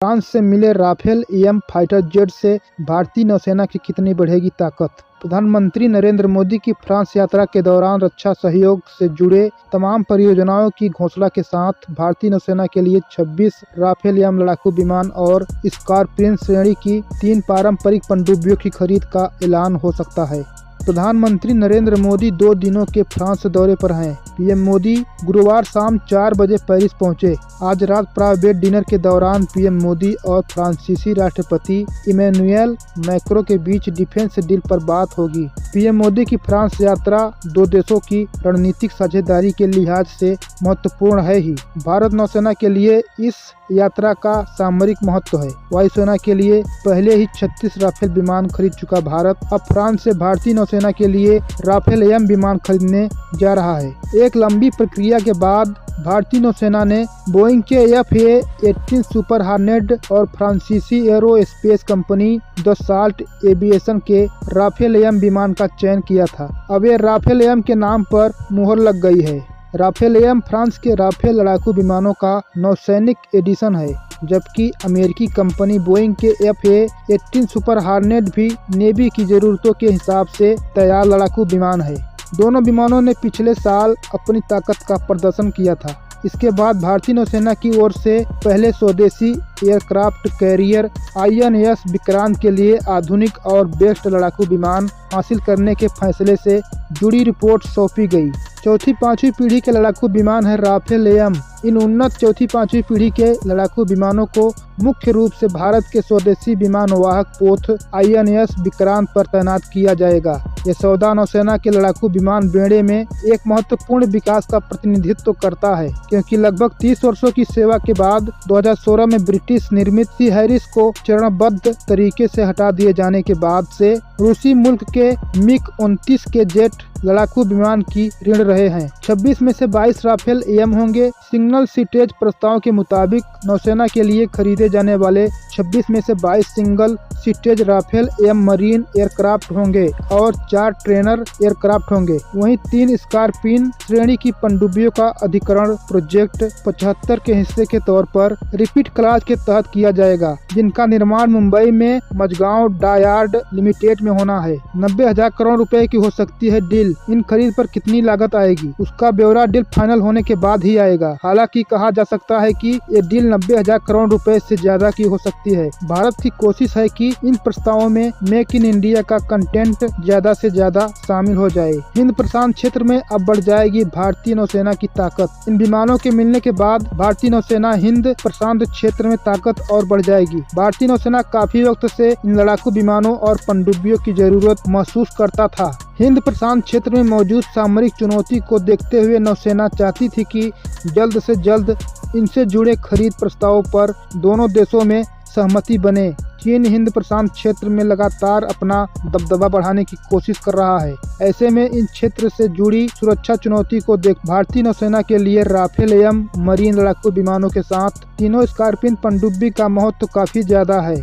France से मिले Rafale M fighter jet से भारतीय नौसेना की कितनी बढ़ेगी ताकत। प्रधानमंत्री नरेंद्र मोदी की फ्रांस यात्रा के दौरान रक्षा सहयोग से जुड़े तमाम परियोजनाओं की घोषणा के साथ भारतीय नौसेना के लिए 26 राफेल एम लड़ाकू विमान और स्कॉर्पियन श्रेणी की 3 पारंपरिक पनडुब्बियों की खरीद का ऐलान हो सकता है। प्रधानमंत्री नरेंद्र मोदी 2 दिनों के फ्रांस दौरे पर हैं। पीएम मोदी गुरुवार शाम 4 बजे पेरिस पहुंचे। आज रात प्राइवेट डिनर के दौरान पीएम मोदी और फ्रांसीसी राष्ट्रपति इमैनुएल मैक्रों के बीच डिफेंस डील पर बात होगी। पीएम मोदी की फ्रांस यात्रा 2 देशों की रणनीतिक साझेदारी के लिहाज से महत्वपूर्ण है ही। भारत नौसेना के लिए इस यात्रा का सामरिक महत्व है। वायुसेना के लिए पहले ही 36 राफेल विमान खरीद चुका भारत अब फ्रांस से भारतीय नौसेना के लिए राफेल एम विमान खरीदने जा रहा है। एक लंबी प्रक्रिया के बाद भारतीय नौसेना ने बोइंग के FA-18 सुपर हार्नेट और फ्रांसीसी एरोस्पेस कंपनी दसाल्ट एविएशन के राफेल एम विमान का चयन किया था। अब ये राफेल एम के नाम पर मुहर लग गई है। राफेल एम फ्रांस के राफेल लड़ाकू विमानों का नौसैनिक एडिशन है, जबकि अमेरिकी कंपनी बोइंग के FA-18 सुपर हार्नेट भी नेवी की जरूरतों के हिसाब से तैयार लड़ाकू विमान है। दोनों विमानों ने पिछले साल अपनी ताकत का प्रदर्शन किया था। इसके बाद भारतीय नौसेना की ओर से पहले स्वदेशी एयरक्राफ्ट कैरियर INS विक्रांत के लिए आधुनिक और बेस्ट लड़ाकू विमान हासिल करने के फैसले से जुड़ी रिपोर्ट सौंपी गई। चौथी 5वीं पीढ़ी के लड़ाकू विमान है राफेल एम। इन उन्नत चौथी 5वीं पीढ़ी के लड़ाकू विमानों को मुख्य रूप से भारत के स्वदेशी विमान वाहक पोत INS विक्रांत पर तैनात किया जाएगा। यह सौदा नौसेना के लड़ाकू विमान बेड़े में एक महत्वपूर्ण विकास का प्रतिनिधित्व करता है, क्योंकि लगभग 30 वर्षों की सेवा के बाद 2016 में ब्रिटिश निर्मित सी हैरिस को चरणबद्ध तरीके से हटा दिए जाने के बाद से रूसी मुल्क के MiG-29 के जेट लड़ाकू विमान की ऋण रहे हैं। 26 में से 22 राफेल एम होंगे। सिग्नल सीटेज प्रस्ताव के मुताबिक नौसेना के लिए खरीदे जाने वाले 26 में से 22 single seaters Rafale M marine aircraft होंगे और 4 ट्रेनर एयरक्राफ्ट होंगे। वहीं 3 स्कॉर्पियन श्रेणी की पनडुब्बियों का अधिग्रहण प्रोजेक्ट 75 के हिस्से के तौर पर रिपीट क्लास के तहत किया जाएगा, जिनका निर्माण मुंबई में मझगांव डायार्ड लिमिटेड में होना है। 90,000 करोड़ रुपए की हो सकती है डील। इन खरीद पर कितनी लागत आएगी, उसका ब्यौरा डील फाइनल होने के बाद ही आएगा। हालांकि कहा जा सकता है कि ये डील 90,000 करोड़ रुपए से ज्यादा की हो सकती है। भारत की कोशिश है कि इन प्रस्तावों में मेक इन इंडिया का कंटेंट ज्यादा से ज्यादा शामिल हो जाए। हिंद प्रशांत क्षेत्र में अब बढ़ जाएगी भारतीय नौसेना की ताकत। इन विमानों के मिलने के बाद भारतीय नौसेना हिंद प्रशांत क्षेत्र में ताकत और बढ़ जाएगी। भारतीय नौसेना काफी वक्त से इन लड़ाकू विमानों और पनडुब्बियों की जरूरत महसूस करता था। हिंद प्रशांत क्षेत्र में मौजूद सामरिक चुनौती को देखते हुए नौसेना चाहती थी कि जल्द से जल्द इनसे जुड़े खरीद प्रस्तावों पर दोनों देशों में सहमति बने। चीन हिंद प्रशांत क्षेत्र में लगातार अपना दबदबा बढ़ाने की कोशिश कर रहा है। ऐसे में इन क्षेत्र से जुड़ी सुरक्षा चुनौती को देख भारतीय नौसेना के लिए राफेल एम मरीन लड़ाकू विमानों के साथ तीनों स्कॉर्पियन पनडुब्बी का महत्व काफी ज्यादा है।